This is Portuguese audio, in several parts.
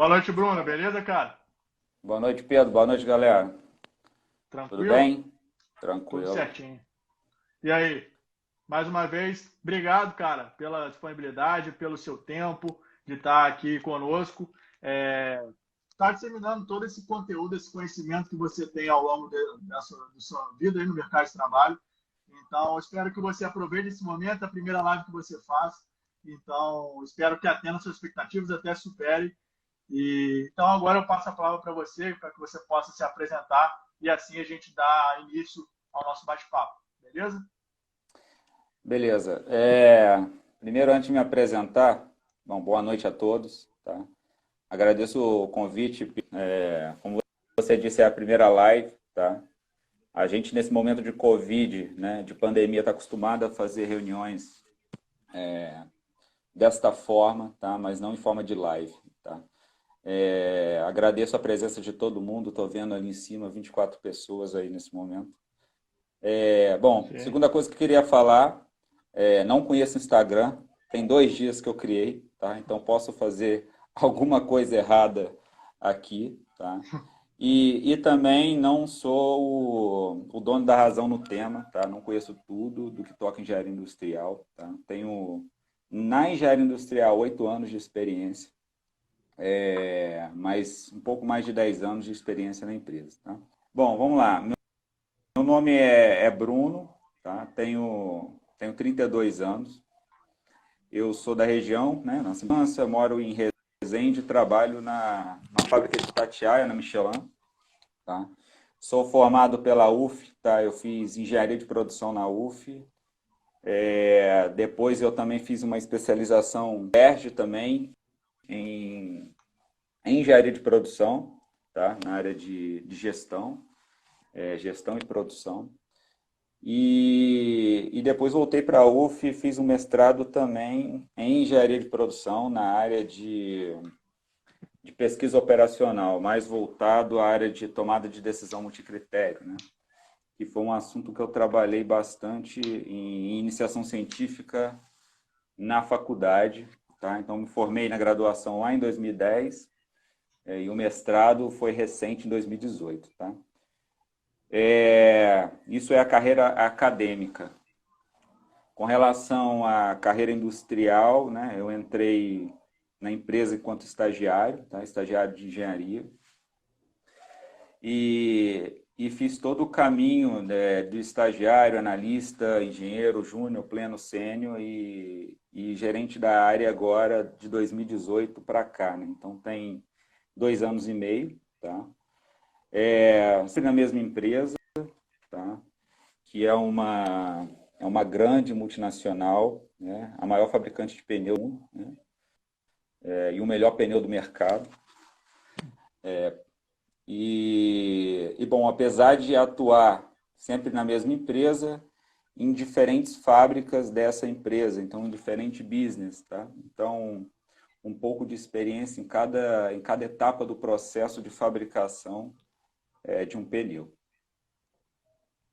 Boa noite, Bruno. Beleza, cara? Boa noite, Pedro. Boa noite, galera. Tudo Tranquilo? bem? Tudo Tranquilo. certinho. E aí? Mais uma vez, obrigado, cara, pela disponibilidade, pelo seu tempo de estar aqui conosco. Está disseminando todo esse conteúdo, esse conhecimento que você tem ao longo da sua vida aí no mercado de trabalho. Então, espero que você aproveite esse momento, a primeira live que você faz. Então, espero que atenda suas expectativas, até supere. Então, agora eu passo a palavra para você, para que você possa se apresentar e assim a gente dá início ao nosso bate-papo. Beleza? Beleza. Primeiro, antes de me apresentar, bom, boa noite a todos, tá? Agradeço o convite. Como você disse, é a primeira live, tá? A gente, nesse momento de Covid, né, de pandemia, está acostumado a fazer reuniões desta forma, tá? Mas não em forma de live, tá? Agradeço a presença de todo mundo. Estou vendo ali em cima 24 pessoas aí nesse momento. Bom, Sim. segunda coisa que eu queria falar, não conheço o Instagram, tem 2 dias que eu criei, tá? Então posso fazer alguma coisa errada aqui, tá? E também não sou o dono da razão no tema, tá? Não conheço tudo do que toca engenharia industrial, tá? Tenho na engenharia industrial 8 anos de experiência, mas um pouco mais de 10 anos de experiência na empresa, tá? Bom, vamos lá. Meu nome é Bruno, tá? Tenho 32 anos. Eu sou da região, né? Nasci em França, moro em Resende, trabalho na fábrica de Tatiaia, na Michelin, tá? Sou formado pela UF, tá? Eu fiz engenharia de produção na UF. Depois eu também fiz uma especialização ERJ também em engenharia de produção, tá? Na área de gestão, gestão e produção. E depois voltei para a UF e fiz um mestrado também em engenharia de produção na área de pesquisa operacional, mais voltado à área de tomada de decisão multicritério, né? Que foi um assunto que eu trabalhei bastante em iniciação científica na faculdade, tá? Então me formei na graduação lá em 2010, e o mestrado foi recente em 2018, tá? Isso é a carreira acadêmica. Com relação à carreira industrial, né, eu entrei na empresa enquanto estagiário, tá, estagiário de engenharia, e fiz todo o caminho, né, do estagiário, analista, engenheiro, júnior, pleno, sênior e gerente da área agora de 2018 para cá. Né? Então tem 2 anos e meio, tá? Sempre na mesma empresa, tá? Que é uma grande multinacional, né? A maior fabricante de pneu, né? E o melhor pneu do mercado. Bom, apesar de atuar sempre na mesma empresa, em diferentes fábricas dessa empresa, então em diferente business, tá? Então, um pouco de experiência em cada etapa do processo de fabricação de um pneu.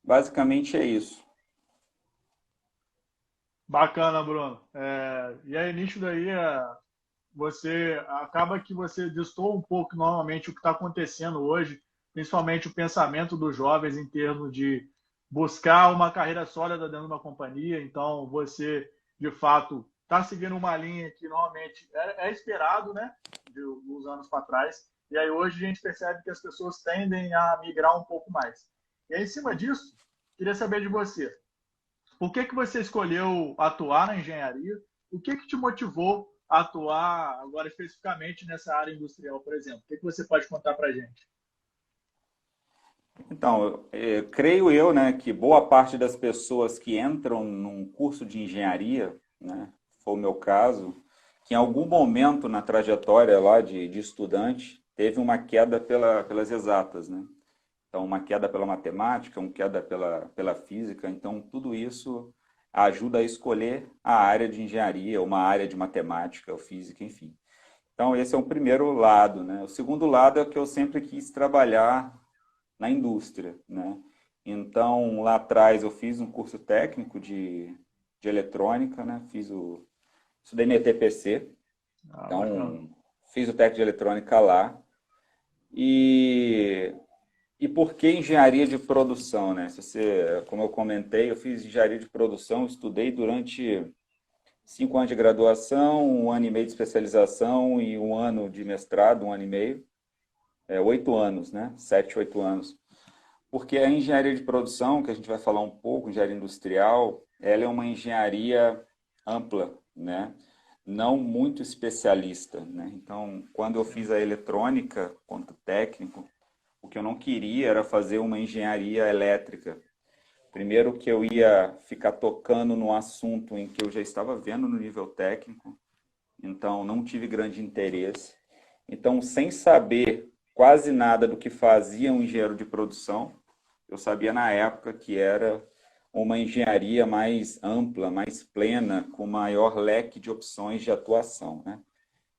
Basicamente é isso. Bacana, Bruno. E aí, nicho daí, você acaba que você destoa um pouco normalmente o que está acontecendo hoje, principalmente o pensamento dos jovens em termos de buscar uma carreira sólida dentro de uma companhia. Então, você, de fato, está seguindo uma linha que normalmente é esperado, né, de uns anos para trás. E aí, hoje, a gente percebe que as pessoas tendem a migrar um pouco mais. E aí, em cima disso, queria saber de você. Por que você escolheu atuar na engenharia? O que te motivou a atuar agora especificamente nessa área industrial, por exemplo? O que você pode contar para a gente? Então, creio eu, né, que boa parte das pessoas que entram num curso de engenharia, né, foi o meu caso, que em algum momento na trajetória lá de estudante teve uma queda pelas exatas, né? Então, uma queda pela matemática, uma queda pela física. Então, tudo isso ajuda a escolher a área de engenharia, uma área de matemática ou física, enfim. Então, esse é o primeiro lado, né? O segundo lado é que eu sempre quis trabalhar na indústria, né? Então, lá atrás eu fiz um curso técnico de eletrônica, né? Estudei na ETPC, Ah, bacana. então fiz o técnico de eletrônica lá. E, e por que engenharia de produção, né? Se você, como eu comentei, eu fiz engenharia de produção, estudei durante 5 anos de graduação, 1 ano e meio de especialização e 1 ano de mestrado, 1 ano e meio. 8 anos, né? 7, 8 anos. Porque a engenharia de produção, que a gente vai falar um pouco, engenharia industrial, ela é uma engenharia ampla, né? Não muito especialista, né? Então, quando eu fiz a eletrônica, quanto técnico, o que eu não queria era fazer uma engenharia elétrica. Primeiro que eu ia ficar tocando no assunto em que eu já estava vendo no nível técnico, então não tive grande interesse. Então, sem saber quase nada do que fazia um engenheiro de produção, eu sabia na época que era uma engenharia mais ampla, mais plena, com maior leque de opções de atuação, né?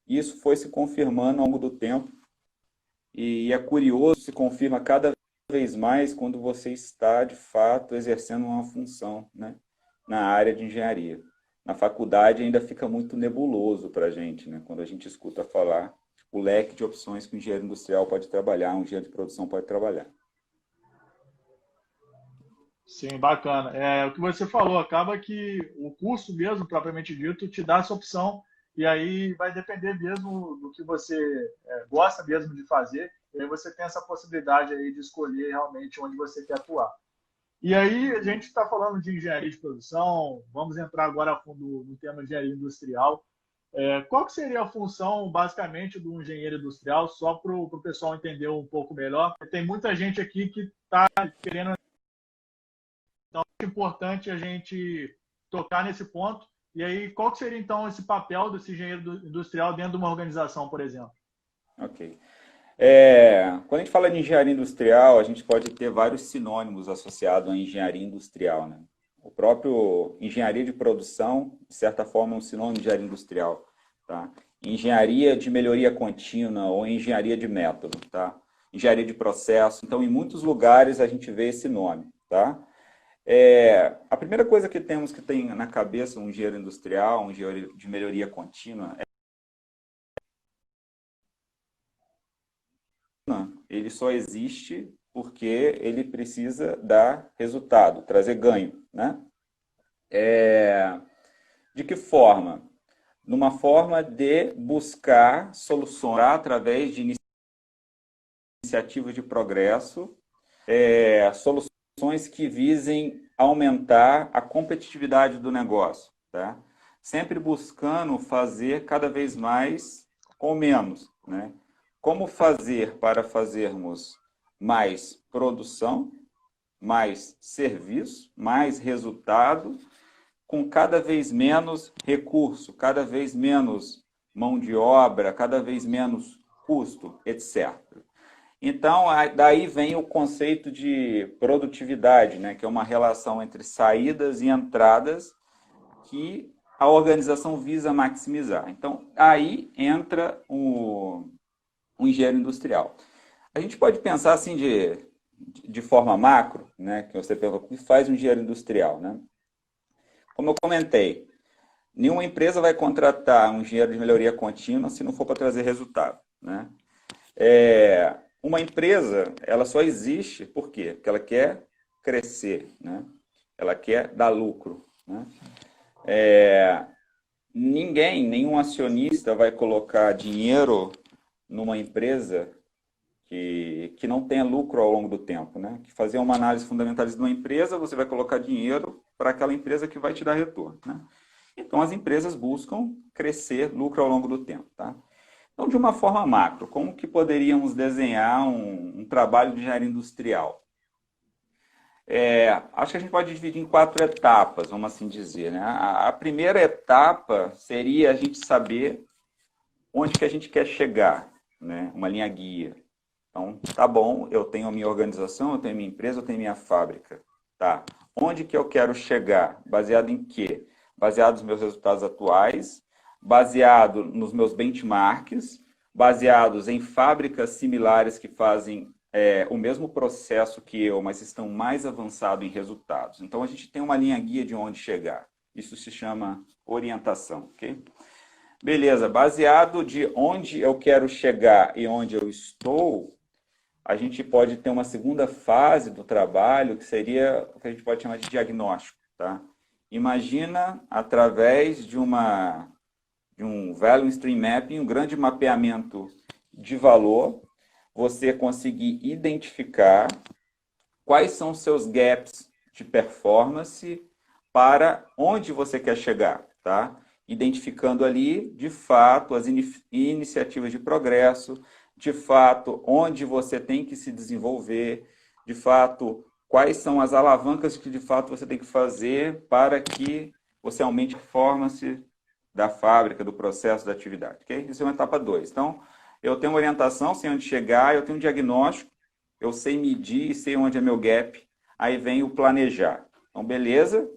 Isso foi se confirmando ao longo do tempo e é curioso, se confirma cada vez mais quando você está, de fato, exercendo uma função, né, na área de engenharia. Na faculdade ainda fica muito nebuloso para a gente, né, quando a gente escuta falar o leque de opções que o engenheiro industrial pode trabalhar, um engenheiro de produção pode trabalhar. Sim, bacana. É o que você falou, acaba que o curso mesmo, propriamente dito, te dá essa opção, e aí vai depender mesmo do que você gosta mesmo de fazer, e aí você tem essa possibilidade aí de escolher realmente onde você quer atuar. E aí a gente está falando de engenharia de produção, vamos entrar agora a fundo no tema de engenharia industrial. Qual que seria a função, basicamente, do engenheiro industrial, só para o pessoal entender um pouco melhor? Tem muita gente aqui que está querendo. Então, é importante a gente tocar nesse ponto. E aí, qual que seria, então, esse papel desse engenheiro industrial dentro de uma organização, por exemplo? Ok. Quando a gente fala de engenharia industrial, a gente pode ter vários sinônimos associados à engenharia industrial, né? O próprio engenharia de produção, de certa forma, é um sinônimo de engenharia industrial, tá? Engenharia de melhoria contínua ou engenharia de método, tá? Engenharia de processo. Então, em muitos lugares a gente vê esse nome, tá? A primeira coisa que temos que ter na cabeça um engenheiro industrial, um engenheiro de melhoria contínua, ele só existe porque ele precisa dar resultado, trazer ganho, né? De que forma? Numa forma de buscar soluções através de iniciativas de progresso, soluções que visem aumentar a competitividade do negócio, tá? Sempre buscando fazer cada vez mais com menos, né? Como fazer para fazermos mais produção, mais serviço, mais resultado, com cada vez menos recurso, cada vez menos mão de obra, cada vez menos custo, etc. Então, daí vem o conceito de produtividade, né, que é uma relação entre saídas e entradas que a organização visa maximizar. Então, aí entra o engenheiro industrial. A gente pode pensar assim de forma macro, né, que você perguntou, o que faz um engenheiro industrial, né? Como eu comentei, nenhuma empresa vai contratar um engenheiro de melhoria contínua se não for para trazer resultado, né? Uma empresa, ela só existe por quê? Porque ela quer crescer, né? Ela quer dar lucro, né? Nenhum acionista vai colocar dinheiro numa empresa que não tenha lucro ao longo do tempo, né? Que fazer uma análise fundamentalista de uma empresa, você vai colocar dinheiro para aquela empresa que vai te dar retorno, né? Então, as empresas buscam crescer lucro ao longo do tempo, tá? Então, de uma forma macro, como que poderíamos desenhar um trabalho de engenharia industrial? Acho que a gente pode dividir em 4 etapas, vamos assim dizer, né? A primeira etapa seria a gente saber onde que a gente quer chegar, né? Uma linha guia. Então, tá bom, eu tenho a minha organização, eu tenho a minha empresa, eu tenho a minha fábrica. Tá. Onde que eu quero chegar? Baseado em quê? Baseado nos meus resultados atuais, baseado nos meus benchmarks, baseados em fábricas similares que fazem o mesmo processo que eu, mas estão mais avançados em resultados. Então, a gente tem uma linha guia de onde chegar. Isso se chama orientação, ok? Beleza, baseado de onde eu quero chegar e onde eu estou, a gente pode ter uma segunda fase do trabalho, que seria o que a gente pode chamar de diagnóstico, tá? Imagina, através de um Value Stream Mapping, um grande mapeamento de valor, você conseguir identificar quais são os seus gaps de performance para onde você quer chegar, tá? Identificando ali, de fato, as iniciativas de progresso, de fato, onde você tem que se desenvolver, de fato, quais são as alavancas que, de fato, você tem que fazer para que você aumente a performance da fábrica, do processo, da atividade, ok? Isso é uma etapa 2. Então, eu tenho uma orientação, sei onde chegar, eu tenho um diagnóstico, eu sei medir, sei onde é meu gap, aí vem o planejar. Então, beleza?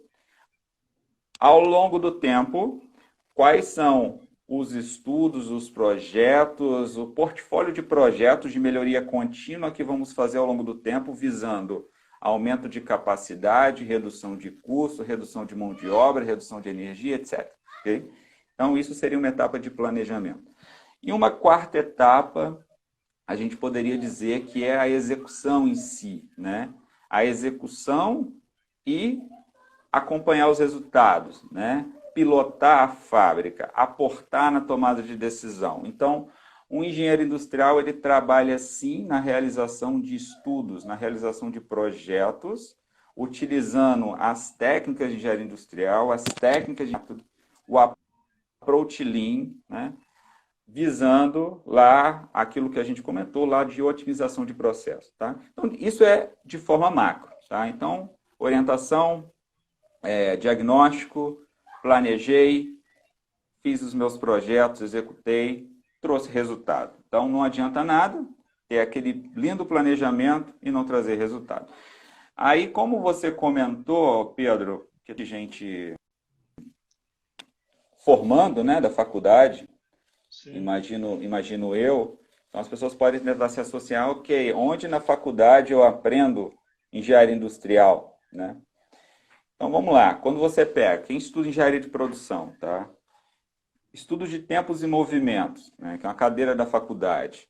Ao longo do tempo, quais são os estudos, os projetos, o portfólio de projetos de melhoria contínua que vamos fazer ao longo do tempo, visando aumento de capacidade, redução de custo, redução de mão de obra, redução de energia, etc. Okay? Então, isso seria uma etapa de planejamento. E uma quarta etapa, a gente poderia dizer que é a execução em si, né? A execução e acompanhar os resultados, né? Pilotar a fábrica, aportar na tomada de decisão. Então, um engenheiro industrial, ele trabalha, sim, na realização de estudos, na realização de projetos, utilizando as técnicas de engenharia industrial, as técnicas de o approach lean, né? Visando lá aquilo que a gente comentou lá de otimização de processo, tá? Então, isso é de forma macro, tá? Então, orientação, diagnóstico, planejei, fiz os meus projetos, executei, trouxe resultado. Então, não adianta nada ter aquele lindo planejamento e não trazer resultado. Aí, como você comentou, Pedro, que a gente formando, né, da faculdade, imagino eu, então as pessoas podem tentar se associar, ok, onde na faculdade eu aprendo engenharia industrial, né? Então vamos lá, quando você pega, quem estuda engenharia de produção, tá? Estudos de tempos e movimentos, né, que é uma cadeira da faculdade,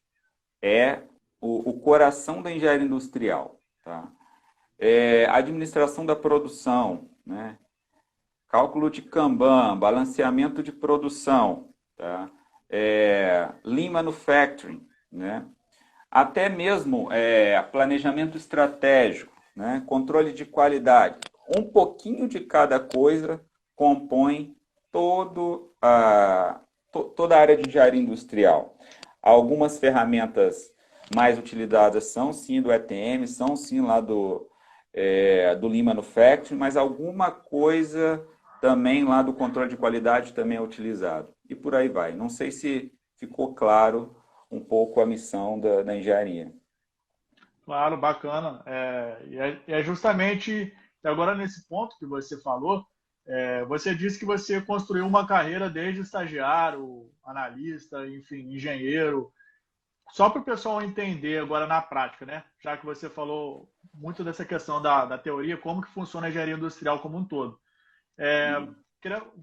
é o coração da engenharia industrial, tá? Administração da produção, né? Cálculo de Kanban, balanceamento de produção, tá? Lean Manufacturing, né? Até mesmo planejamento estratégico, né? Controle de qualidade. Um pouquinho de cada coisa compõe toda a área de engenharia industrial. Algumas ferramentas mais utilizadas são sim do ETM, são sim lá do Lean Manufacturing, mas alguma coisa também lá do controle de qualidade também é utilizado. E por aí vai. Não sei se ficou claro um pouco a missão da engenharia. Claro, bacana. É justamente agora nesse ponto que você falou, você disse que você construiu uma carreira desde estagiário, analista, enfim, engenheiro. Só para o pessoal entender agora na prática, né? Já que você falou muito dessa questão da teoria, como que funciona a engenharia industrial como um todo.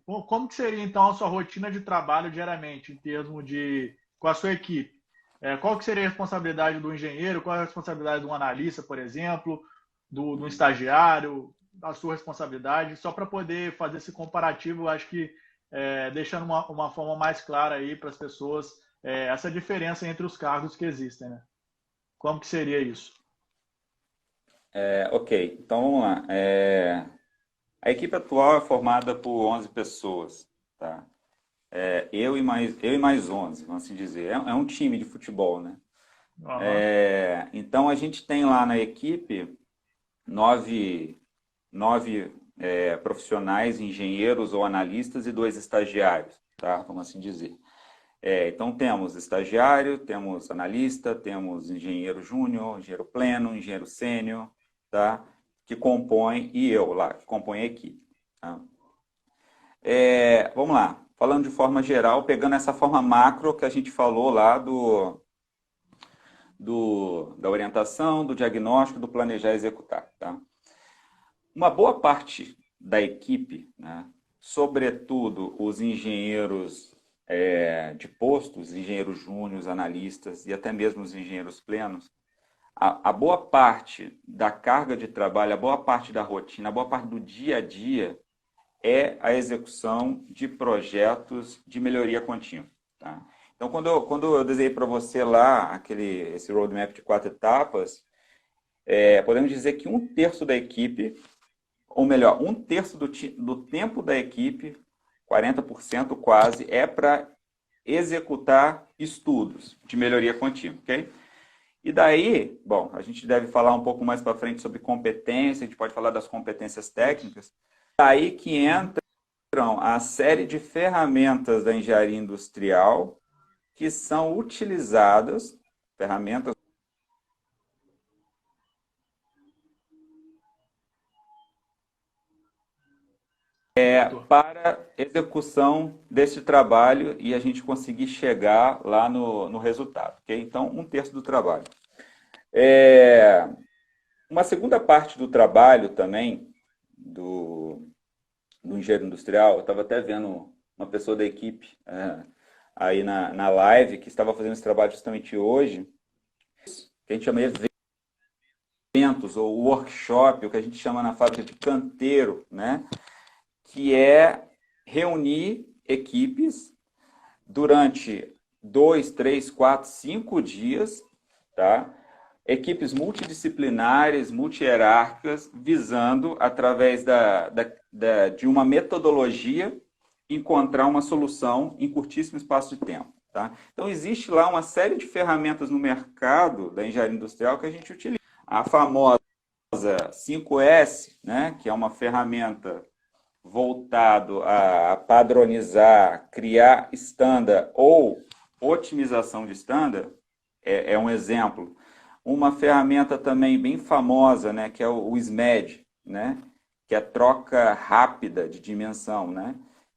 Como que seria, então, a sua rotina de trabalho diariamente, em termos com a sua equipe? Qual que seria a responsabilidade do engenheiro? Qual é a responsabilidade do analista, por exemplo, do estagiário, a sua responsabilidade? Só para poder fazer esse comparativo, eu acho que deixando uma forma mais clara aí para as pessoas essa diferença entre os cargos que existem, né? Como que seria isso? Ok, então vamos lá. A equipe atual é formada por 11 pessoas, tá? Eu e mais 11, vamos assim dizer. É um time de futebol, né? Uhum. Então, a gente tem lá na equipe nove profissionais, engenheiros ou analistas e 2 estagiários, tá? Vamos assim dizer. Então, temos estagiário, temos analista, temos engenheiro júnior, engenheiro pleno, engenheiro sênior, tá? Que compõe, e eu lá, que compõe a equipe. Tá? Vamos lá, falando de forma geral, pegando essa forma macro que a gente falou lá da orientação, do diagnóstico, do planejar e executar. Tá? Uma boa parte da equipe, né, sobretudo os engenheiros de postos, engenheiros júniores, analistas e até mesmo os engenheiros plenos, a boa parte da carga de trabalho, a boa parte da rotina, a boa parte do dia a dia é a execução de projetos de melhoria contínua. Tá? Então, quando eu desenhei para você lá esse roadmap de 4 etapas, podemos dizer que 1/3 da equipe, ou melhor, 1/3 do tempo da equipe, 40% quase, é para executar estudos de melhoria contínua, ok? E daí, bom, a gente deve falar um pouco mais para frente sobre competência, a gente pode falar das competências técnicas, daí que entram a série de ferramentas da engenharia industrial que são utilizadas, ferramentas para execução desse trabalho e a gente conseguir chegar lá no resultado. Okay? Então, 1/3 do trabalho. Uma segunda parte do trabalho também, do engenheiro industrial, eu estava até vendo uma pessoa da equipe aí na live que estava fazendo esse trabalho justamente hoje, que a gente chama de eventos ou workshop, o que a gente chama na fábrica de canteiro, né? Que é reunir equipes durante 2, 3, 4, 5 dias, tá? Equipes multidisciplinares, multihierárquicas, visando, através de uma metodologia, encontrar uma solução em curtíssimo espaço de tempo. Tá? Então, existe lá uma série de ferramentas no mercado da engenharia industrial que a gente utiliza. A famosa 5S, né, que é uma ferramenta voltado a padronizar, criar standard ou otimização de standard, é um exemplo. Uma ferramenta também bem famosa, né, que é o SMED, né, que é a troca rápida de dimensão, né,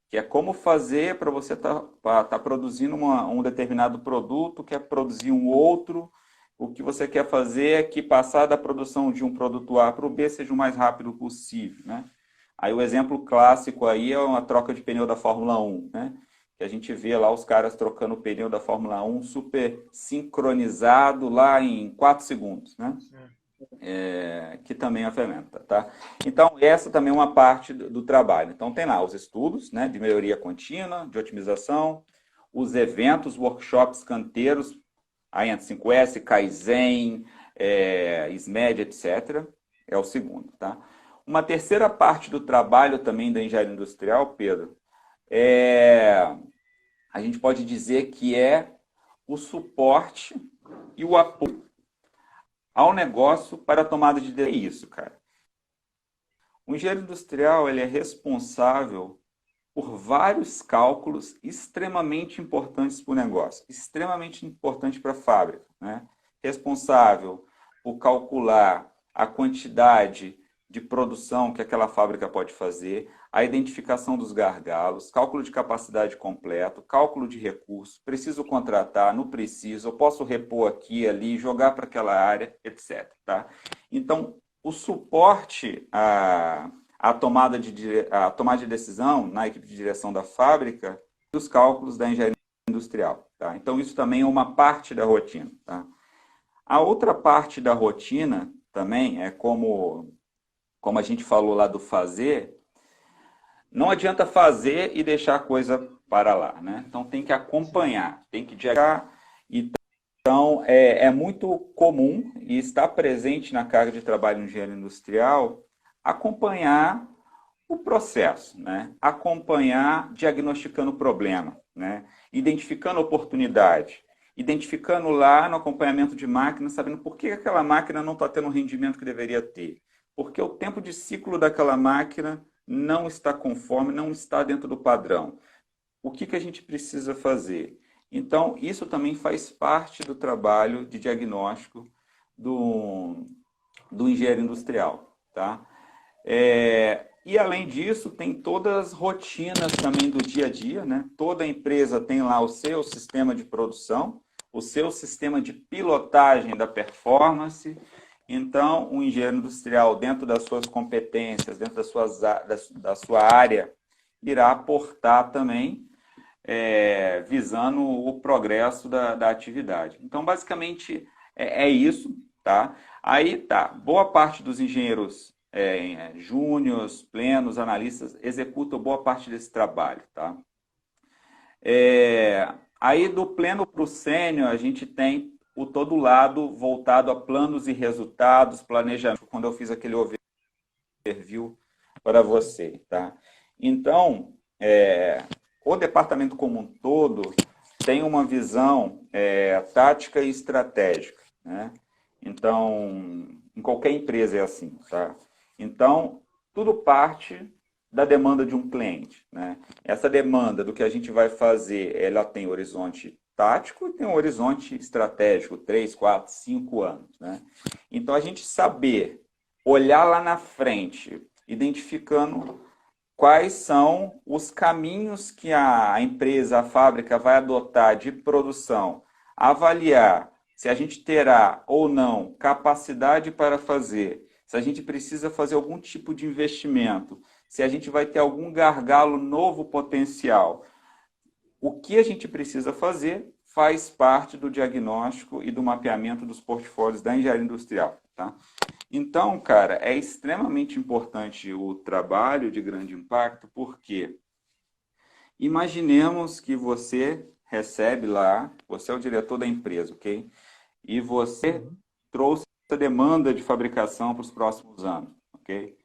que é como fazer para você tá produzindo um determinado produto, quer produzir um outro, o que você quer fazer é que passar da produção de um produto A para o B seja o mais rápido possível, né? Aí o exemplo clássico aí é uma troca de pneu da Fórmula 1, né? Que a gente vê lá os caras trocando o pneu da Fórmula 1 super sincronizado lá em 4 segundos, né? Que também é uma ferramenta, tá? Então, essa também é uma parte do trabalho. Então, tem lá os estudos, né, de melhoria contínua, de otimização, os eventos, workshops canteiros, aí entre 5S, Kaizen, SMED, etc. É o segundo, tá? Uma terceira parte do trabalho também da engenharia industrial, Pedro, a gente pode dizer que é o suporte e o apoio ao negócio para a tomada de decisão. É isso, cara. O engenheiro industrial ele é responsável por vários cálculos extremamente importantes para o negócio, extremamente importante para a fábrica, né? Responsável por calcular a quantidade de produção que aquela fábrica pode fazer, a identificação dos gargalos, cálculo de capacidade completo, cálculo de recursos, preciso contratar, não preciso, eu posso repor aqui, ali, jogar para aquela área, etc. Tá? Então, o suporte à tomada de decisão na equipe de direção da fábrica e os cálculos da engenharia industrial. Tá? Então, isso também é uma parte da rotina. Tá? A outra parte da rotina também é como a gente falou lá do fazer, não adianta fazer e deixar a coisa para lá, né? Então tem que acompanhar, tem que diagramar. Então é muito comum e está presente na carga de trabalho no engenheiro industrial acompanhar o processo, né? Acompanhar diagnosticando o problema, né? Identificando a oportunidade, identificando lá no acompanhamento de máquina, sabendo por que aquela máquina não está tendo o rendimento que deveria ter. Porque o tempo de ciclo daquela máquina não está conforme, não está dentro do padrão. O que a gente precisa fazer? Então, isso também faz parte do trabalho de diagnóstico do engenheiro industrial. Tá? E, além disso, tem todas as rotinas também do dia a dia. Né? Toda empresa tem lá o seu sistema de produção, o seu sistema de pilotagem da performance. Então, o engenheiro industrial, dentro das suas competências, dentro da sua área, irá aportar também visando o progresso da atividade. Então, basicamente, é isso, tá? Aí, tá, boa parte dos engenheiros júniores, plenos, analistas, executam boa parte desse trabalho, tá? Aí, do pleno para o sênior, a gente tem o todo lado voltado a planos e resultados, planejamento, quando eu fiz aquele overview para você, tá? Então, o departamento como um todo tem uma visão tática e estratégica, né? Então, em qualquer empresa é assim, tá? Então, tudo parte da demanda de um cliente, né? Essa demanda do que a gente vai fazer, ela tem horizonte tático e tem um horizonte estratégico, 3, 4, 5 anos, né? Então, a gente saber olhar lá na frente, identificando quais são os caminhos que a empresa, a fábrica vai adotar de produção, avaliar se a gente terá ou não capacidade para fazer, se a gente precisa fazer algum tipo de investimento, se a gente vai ter algum gargalo novo potencial. O que a gente precisa fazer faz parte do diagnóstico e do mapeamento dos portfólios da engenharia industrial, tá? Então, cara, é extremamente importante o trabalho de grande impacto, porque imaginemos que você recebe lá, você é o diretor da empresa, ok? E você trouxe essa demanda de fabricação para os próximos anos, ok?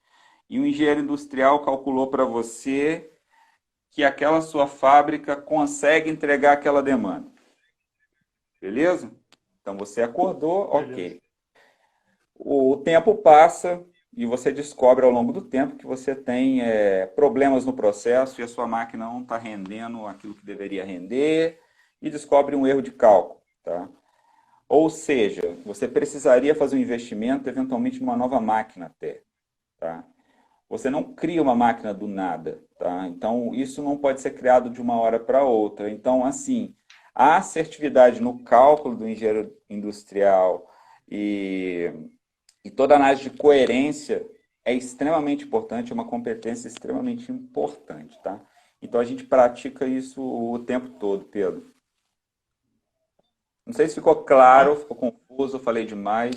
E o engenheiro industrial calculou para você que aquela sua fábrica consegue entregar aquela demanda. Beleza? Então você acordou, Beleza. ok. O tempo passa e você descobre ao longo do tempo que você tem problemas no processo e a sua máquina não está rendendo aquilo que deveria render e descobre um erro de cálculo, tá? Ou seja, você precisaria fazer um investimento eventualmente numa nova máquina até, tá? Você não cria uma máquina do nada, tá? Então, isso não pode ser criado de uma hora para outra. Então, assim, a assertividade no cálculo do engenheiro industrial e toda a análise de coerência é extremamente importante, é uma competência extremamente importante, tá? Então, a gente pratica isso o tempo todo, Pedro. Não sei se ficou claro, Ba- ficou confuso, falei demais.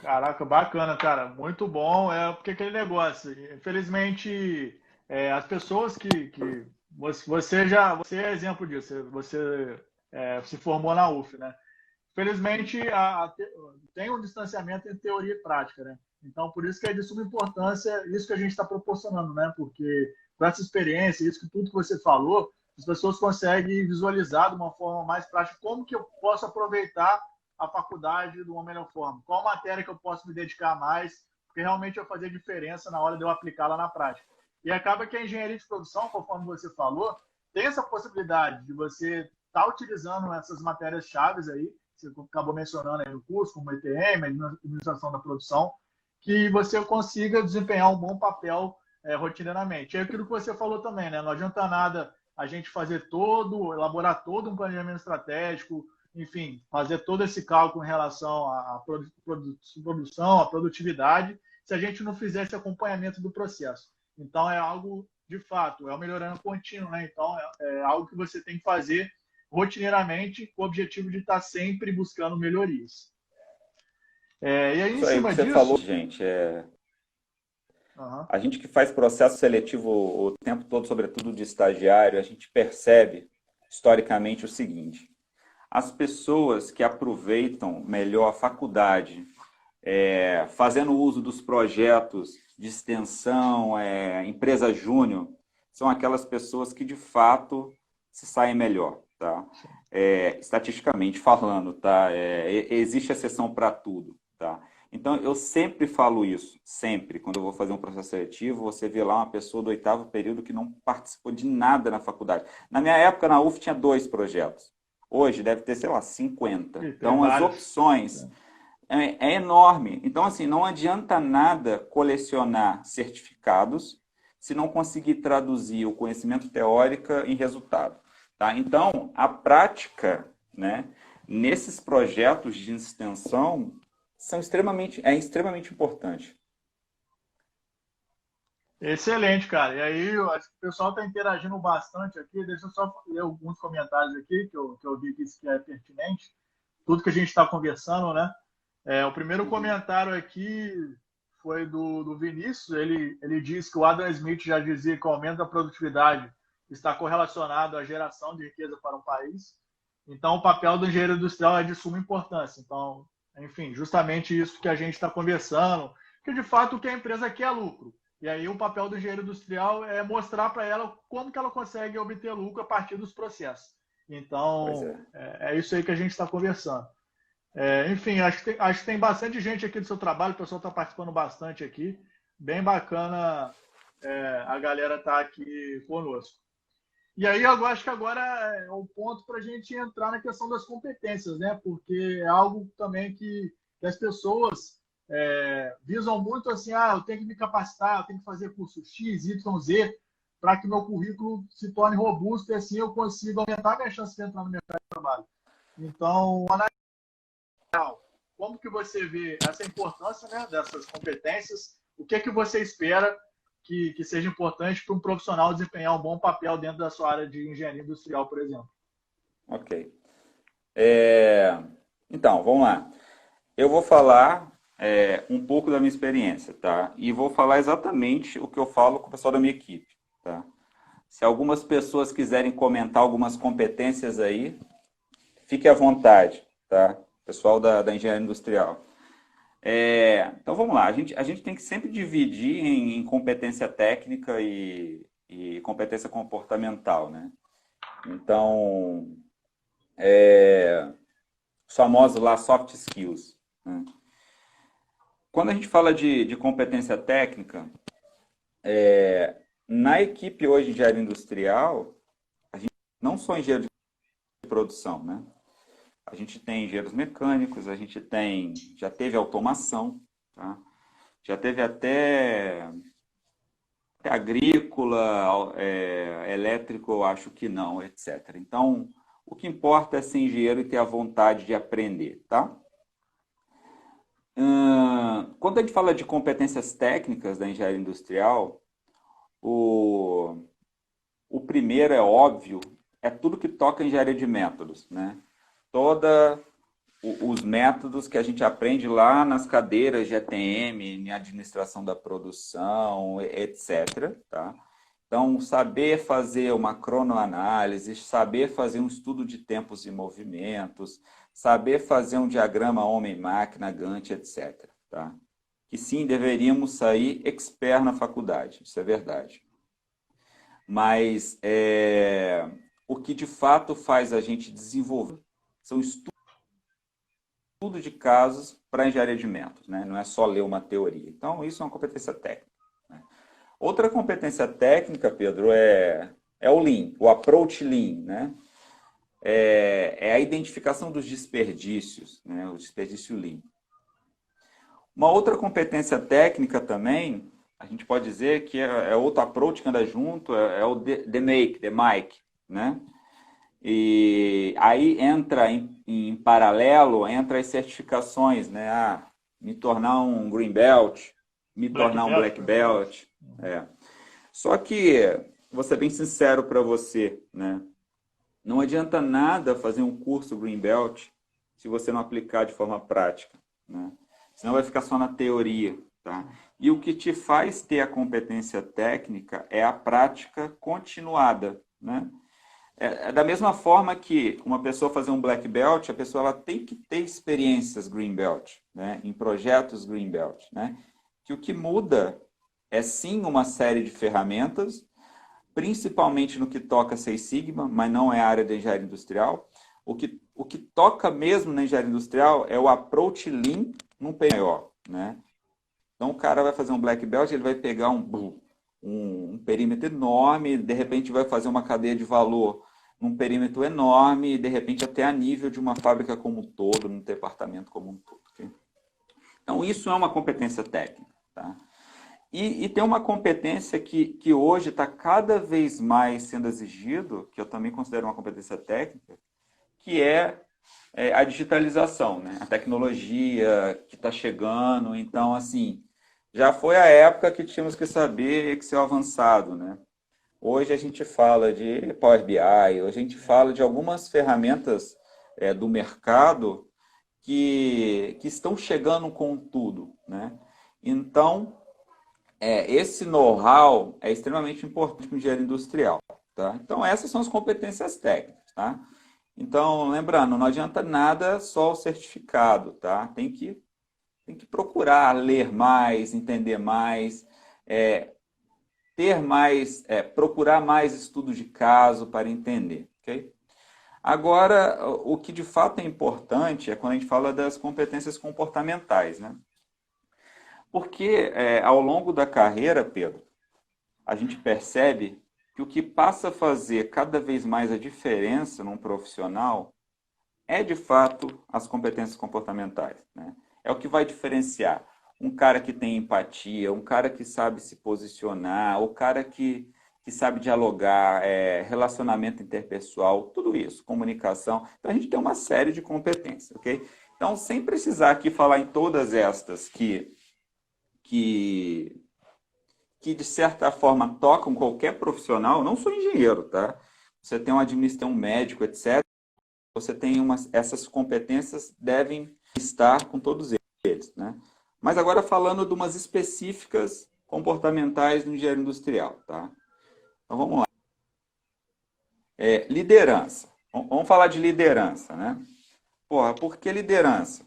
Caraca, bacana, cara. Muito bom. É porque aquele negócio. Infelizmente, as pessoas que você é exemplo disso. Você se formou na UF, né? Felizmente, tem um distanciamento entre teoria e prática, né? Então, por isso que é de suma importância isso que a gente está proporcionando, né? Porque com essa experiência, isso que tudo que você falou, as pessoas conseguem visualizar de uma forma mais prática como que eu posso aproveitar a faculdade de uma melhor forma. Qual matéria que eu posso me dedicar mais, porque realmente vai fazer diferença na hora de eu aplicá-la na prática. E acaba que a engenharia de produção, conforme você falou, tem essa possibilidade de você estar utilizando essas matérias-chave aí, você acabou mencionando aí no curso, como ETM, administração da produção, que você consiga desempenhar um bom papel rotineiramente. É aquilo que você falou também, né? Não adianta nada a gente elaborar todo um planejamento estratégico, enfim, fazer todo esse cálculo em relação à produção, à produtividade, se a gente não fizer esse acompanhamento do processo. Então, é algo, de fato, é um melhoramento contínuo, né? Então, é algo que você tem que fazer rotineiramente, com o objetivo de estar sempre buscando melhorias. E aí, em Isso aí, o que cima você falou, disso, gente, uhum, a gente que faz processo seletivo o tempo todo, sobretudo de estagiário, a gente percebe historicamente o seguinte: as pessoas que aproveitam melhor a faculdade, fazendo uso dos projetos de extensão, empresa júnior, são aquelas pessoas que de fato se saem melhor, tá? Estatisticamente falando, tá? Existe exceção para tudo, tá? Então, eu sempre falo isso, sempre, quando eu vou fazer um processo seletivo, você vê lá uma pessoa do 8º período que não participou de nada na faculdade. Na minha época, na UF, tinha 2 projetos. Hoje deve ter, sei lá, 50. tem Então, as vários. opções é enorme. Então, assim, não adianta nada colecionar certificados se não conseguir traduzir o conhecimento teórico em resultado. Tá? Então, a prática, né, nesses projetos de extensão é extremamente importante. Excelente, cara. E aí, eu acho que o pessoal está interagindo bastante aqui. Deixa eu só ler alguns comentários aqui que eu vi que isso que é pertinente. Tudo que a gente está conversando, né? O primeiro Uhum. comentário aqui foi do Vinícius. Ele disse que o Adam Smith já dizia que o aumento da produtividade está correlacionado à geração de riqueza para um país. Então, o papel do engenheiro industrial é de suma importância. Então, enfim, justamente isso que a gente está conversando, que de fato o que a empresa quer é lucro. E aí o papel do engenheiro industrial é mostrar para ela como que ela consegue obter lucro a partir dos processos. Pois Então, é. é isso aí que a gente está conversando. Enfim, acho que tem bastante gente aqui do seu trabalho, o pessoal está participando bastante aqui. Bem bacana a galera estar aqui conosco. E aí eu acho que agora é o ponto para a gente entrar na questão das competências, né? Porque é algo também que as pessoas visam muito assim, eu tenho que me capacitar, eu tenho que fazer curso X, Y, Z, para que meu currículo se torne robusto e assim eu consiga aumentar minha chance de entrar no mercado de trabalho. Então, como que você vê essa importância, né, dessas competências? O que é que você espera que seja importante para um profissional desempenhar um bom papel dentro da sua área de engenharia industrial, por exemplo? Ok. É, Então, vamos lá. Eu vou falar um pouco da minha experiência, tá? E vou falar exatamente o que eu falo com o pessoal da minha equipe, tá? Se algumas pessoas quiserem comentar algumas competências aí, fique à vontade, tá? Pessoal da engenharia industrial. Então vamos lá, a gente tem que sempre dividir em competência técnica e competência comportamental, né? Então, os famosos lá soft skills, né? Quando a gente fala de competência técnica, na equipe hoje de engenharia industrial, não só engenheiro de produção, né? A gente tem engenheiros mecânicos, a gente já teve automação, tá? Já teve até agrícola, elétrico, eu acho que não, etc. Então, o que importa é ser engenheiro e ter a vontade de aprender, tá? Quando a gente fala de competências técnicas da engenharia industrial, o, o primeiro é óbvio, é tudo que toca em engenharia de métodos, né? Toda os métodos que a gente aprende lá nas cadeiras de ETM, em administração da produção, etc. Tá? Então, saber fazer uma cronoanálise, saber fazer um estudo de tempos e movimentos, saber fazer um diagrama homem-máquina, Gantt, etc. Tá? Que sim, deveríamos sair expert na faculdade, isso é verdade. Mas o que de fato faz a gente desenvolver são estudos de casos para engenharia de métodos, né? Não é só ler uma teoria. Então, isso é uma competência técnica. Né? Outra competência técnica, Pedro, é o Lean, o approach Lean, né? É a identificação dos desperdícios, né? O desperdício Lean. Uma outra competência técnica também, a gente pode dizer que é outro approach que anda junto, é o the make, né? E aí entra em paralelo, entra as certificações, né? Me tornar um Green Belt, me Black tornar um Belt, Black Green Belt. Belt. É. Só que, vou ser bem sincero para você, né? Não adianta nada fazer um curso Green Belt se você não aplicar de forma prática, né? Senão vai ficar só na teoria, tá? E o que te faz ter a competência técnica é a prática continuada, né? Da mesma forma que uma pessoa fazer um black belt, a pessoa ela tem que ter experiências green belt, né, em projetos green belt, né, que o que muda é sim uma série de ferramentas, principalmente no que toca a Six Sigma, mas não é a área de engenharia industrial. O que toca mesmo na engenharia industrial é o approach lean num maior, né? Então o cara vai fazer um black belt, ele vai pegar um perímetro enorme, de repente vai fazer uma cadeia de valor num perímetro enorme, e de repente até a nível de uma fábrica como um todo, num departamento como um todo. Okay? Então isso é uma competência técnica. Tá? E tem uma competência que hoje está cada vez mais sendo exigido, que eu também considero uma competência técnica, que é a digitalização, né? A tecnologia que está chegando. Então, assim, Já foi a época que tínhamos que saber Excel avançado, né? Hoje a gente fala de Power BI, hoje a gente fala de algumas ferramentas do mercado que estão chegando com tudo, né? Então, esse know-how é extremamente importante para o engenheiro industrial, tá? Então, essas são as competências técnicas, tá? Então, lembrando, não adianta nada só o certificado, tá? Tem que procurar ler mais, entender mais, ter mais, procurar mais estudos de caso para entender, ok? Agora, o que de fato é importante é quando a gente fala das competências comportamentais, né? Porque ao longo da carreira, Pedro, a gente percebe que o que passa a fazer cada vez mais a diferença num profissional é, de fato, as competências comportamentais, né? É o que vai diferenciar um cara que tem empatia, um cara que sabe se posicionar, o cara que sabe dialogar, relacionamento interpessoal, tudo isso, comunicação. Então, a gente tem uma série de competências, ok? Então, sem precisar aqui falar em todas estas que de certa forma tocam qualquer profissional, não sou engenheiro, tá? Você tem um administrador, um médico, etc. Você tem essas competências devem estar com todos eles, né? Mas agora falando de umas específicas comportamentais no engenheiro industrial, tá? Então vamos lá. Liderança. Vamos falar de liderança, né? Porra, por que liderança?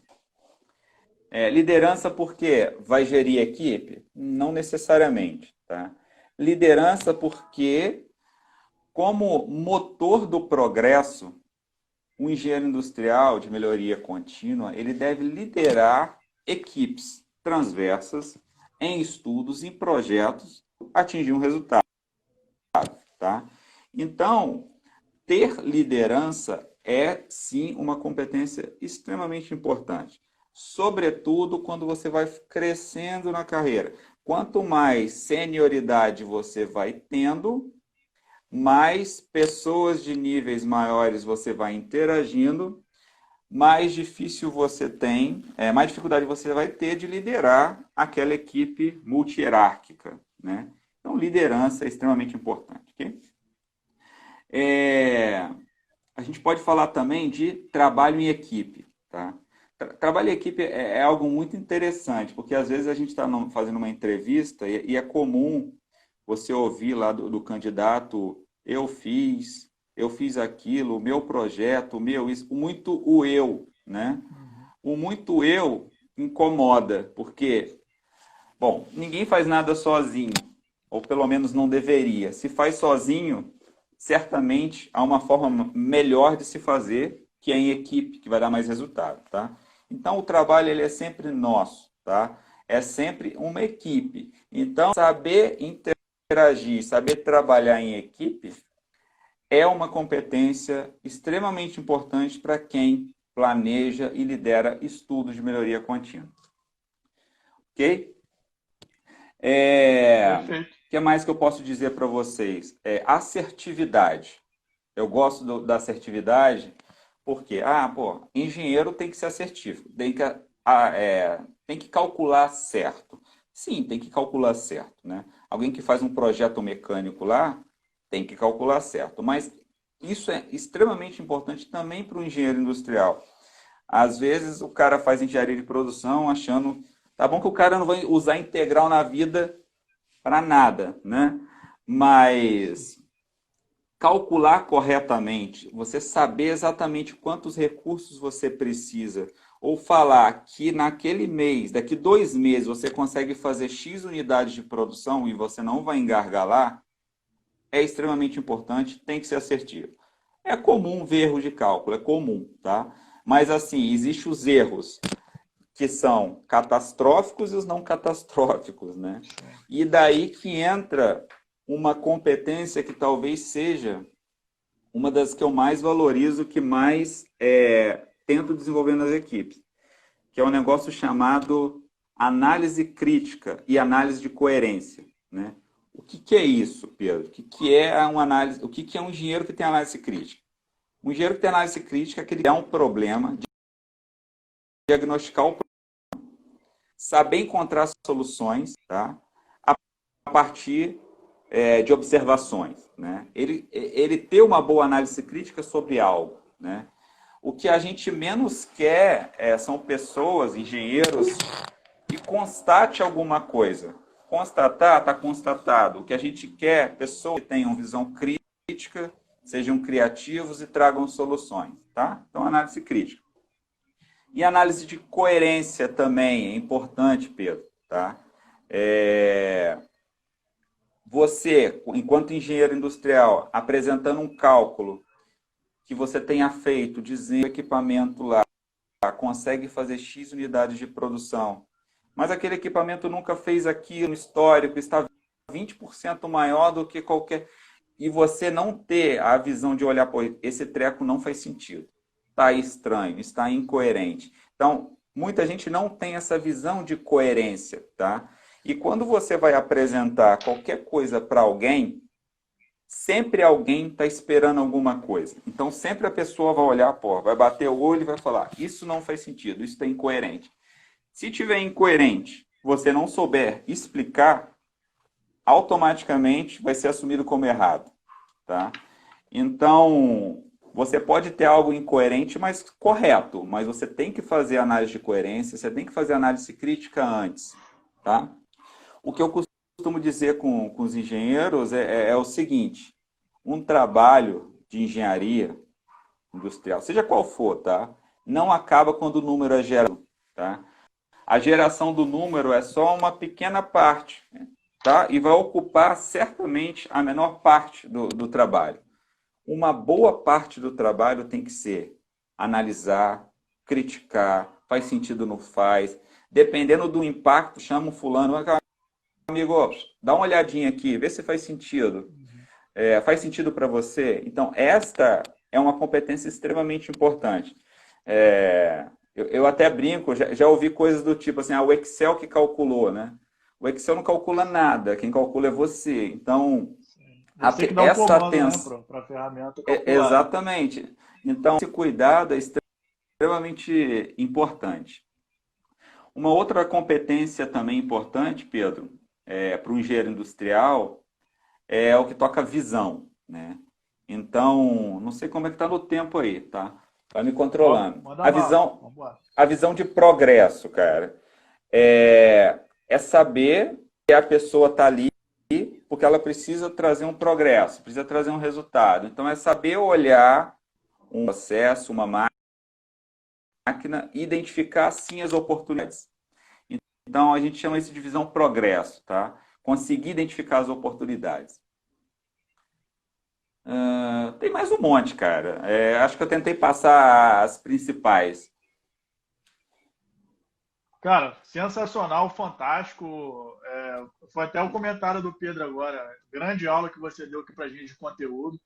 Liderança porque vai gerir equipe? Não necessariamente, tá? Liderança porque, como motor do progresso, o engenheiro industrial de melhoria contínua, ele deve liderar equipes transversas em estudos, em projetos, atingir um resultado, tá? Então, ter liderança é, sim, uma competência extremamente importante. Sobretudo quando você vai crescendo na carreira. Quanto mais senioridade você vai tendo, mais pessoas de níveis maiores você vai interagindo, mais difícil você tem, mais dificuldade você vai ter de liderar aquela equipe multihierárquica, né? Então, liderança é extremamente importante, ok? A gente pode falar também de trabalho em equipe, tá? Trabalho em equipe é algo muito interessante, porque às vezes a gente está fazendo uma entrevista e é comum você ouvir lá do candidato, eu fiz aquilo, o meu projeto, o meu isso, muito o eu, né? O muito eu incomoda, porque, bom, ninguém faz nada sozinho, ou pelo menos não deveria. Se faz sozinho, certamente há uma forma melhor de se fazer, que é em equipe, que vai dar mais resultado, tá? Então, o trabalho ele é sempre nosso, tá? É sempre uma equipe. Então, saber interagir, saber trabalhar em equipe é uma competência extremamente importante para quem planeja e lidera estudos de melhoria contínua. Ok? O que mais que eu posso dizer para vocês? Assertividade. Eu gosto da assertividade porque, engenheiro tem que ser assertivo, tem que calcular certo. Sim, tem que calcular certo, né? Alguém que faz um projeto mecânico lá, tem que calcular certo. Mas isso é extremamente importante também para o engenheiro industrial. Às vezes o cara faz engenharia de produção achando, tá bom que o cara não vai usar integral na vida para nada, né? Mas calcular corretamente, você saber exatamente quantos recursos você precisa, ou falar que naquele mês, daqui 2 meses, você consegue fazer X unidades de produção e você não vai engargalar, é extremamente importante, tem que ser assertivo. É comum ver erro de cálculo, é comum, tá? Mas assim, existem os erros que são catastróficos e os não catastróficos, né? E daí que entra uma competência que talvez seja uma das que eu mais valorizo, que mais tento desenvolver nas equipes, que é um negócio chamado análise crítica e análise de coerência, né? O que é isso, Pedro? O que é uma análise? O que é um engenheiro que tem análise crítica? Um engenheiro que tem análise crítica é que ele dá um problema, diagnosticar o problema. saber encontrar soluções, tá? A partir de observações, né? Ele ter uma boa análise crítica sobre algo, né? O que a gente menos quer são pessoas, engenheiros, que constate alguma coisa. Constatar, está constatado. O que a gente quer, pessoas que tenham visão crítica, sejam criativos e tragam soluções, tá? Então, análise crítica. E análise de coerência também é importante, Pedro, tá? Você, enquanto engenheiro industrial, apresentando um cálculo que você tenha feito, dizendo que o equipamento lá consegue fazer X unidades de produção, mas aquele equipamento nunca fez aquilo no histórico, está 20% maior do que qualquer... E você não ter a visão de olhar, pô, esse treco não faz sentido. Está estranho, está incoerente. Então, muita gente não tem essa visão de coerência, tá? E quando você vai apresentar qualquer coisa para alguém, sempre alguém está esperando alguma coisa. Então, sempre a pessoa vai olhar, pô, vai bater o olho e vai falar, isso não faz sentido, isso está incoerente. Se tiver incoerente, você não souber explicar, automaticamente vai ser assumido como errado, tá? Então, você pode ter algo incoerente, mas correto, mas você tem que fazer análise de coerência, você tem que fazer análise crítica antes, tá? O que eu costumo dizer com os engenheiros é o seguinte, um trabalho de engenharia industrial, seja qual for, tá? Não acaba quando o número é gerado, tá? A geração do número é só uma pequena parte, tá? E vai ocupar certamente a menor parte do trabalho. Uma boa parte do trabalho tem que ser analisar, criticar, faz sentido ou não faz. Dependendo do impacto, chama um fulano, amigo, dá uma olhadinha aqui, vê se faz sentido. Faz sentido para você? Então, esta é uma competência extremamente importante. Eu até brinco, já ouvi coisas do tipo assim, o Excel que calculou, né? O Excel não calcula nada, quem calcula é você. Então, você que dá um comando, né, para a ferramenta calcular. Exatamente. Então, esse cuidado é extremamente importante. Uma outra competência também importante, Pedro, para o engenheiro industrial, é o que toca visão, né? Então, não sei como é que está no tempo aí, tá? Vai me controlando. A visão de progresso, cara, é saber que a pessoa está ali porque ela precisa trazer um progresso, precisa trazer um resultado. Então, é saber olhar um processo, uma máquina, e identificar, sim, as oportunidades. Então, a gente chama isso de visão progresso, tá? Conseguir identificar as oportunidades. Tem mais um monte, cara. Acho que eu tentei passar as principais. Cara, sensacional, fantástico. Foi até o comentário do Pedro agora. Grande aula que você deu aqui para a gente de conteúdo.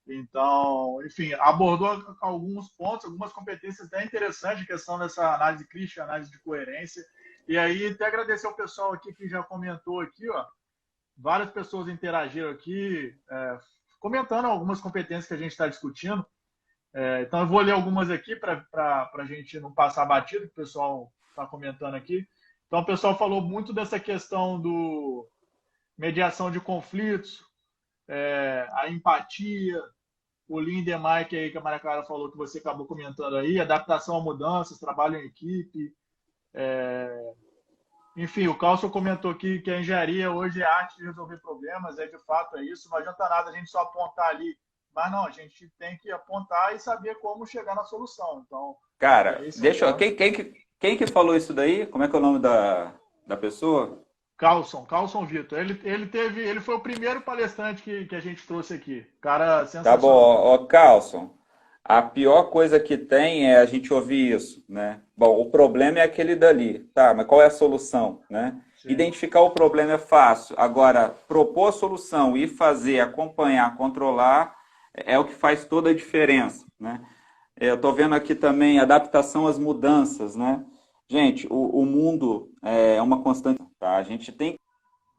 Então, enfim, abordou alguns pontos, algumas competências até interessantes, a questão dessa análise crítica, análise de coerência. E aí, até agradecer ao pessoal aqui que já comentou aqui, ó. Várias pessoas interagiram aqui, comentando algumas competências que a gente está discutindo. Então, eu vou ler algumas aqui para a gente não passar batido, que o pessoal está comentando aqui. Então, o pessoal falou muito dessa questão do mediação de conflitos, a empatia, o Lindemark aí, que a Maria Clara falou, que você acabou comentando aí, adaptação a mudanças, trabalho em equipe. Enfim, o Carlson comentou aqui que a engenharia hoje é arte de resolver problemas, de fato é isso, não adianta nada a gente só apontar ali, mas não, a gente tem que apontar e saber como chegar na solução. Então, cara, deixa eu... Quem que falou isso daí? Como é que é o nome da pessoa? Carlson Vitor. Ele foi o primeiro palestrante que a gente trouxe aqui. Cara sensacional. Tá bom, Carlson. A pior coisa que tem é a gente ouvir isso, né? Bom, o problema é aquele dali, tá? Mas qual é a solução, né? Sim. Identificar o problema é fácil. Agora, propor a solução e fazer, acompanhar, controlar é o que faz toda a diferença, né? Eu estou vendo aqui também adaptação às mudanças, né? Gente, o mundo é uma constante, tá? A gente tem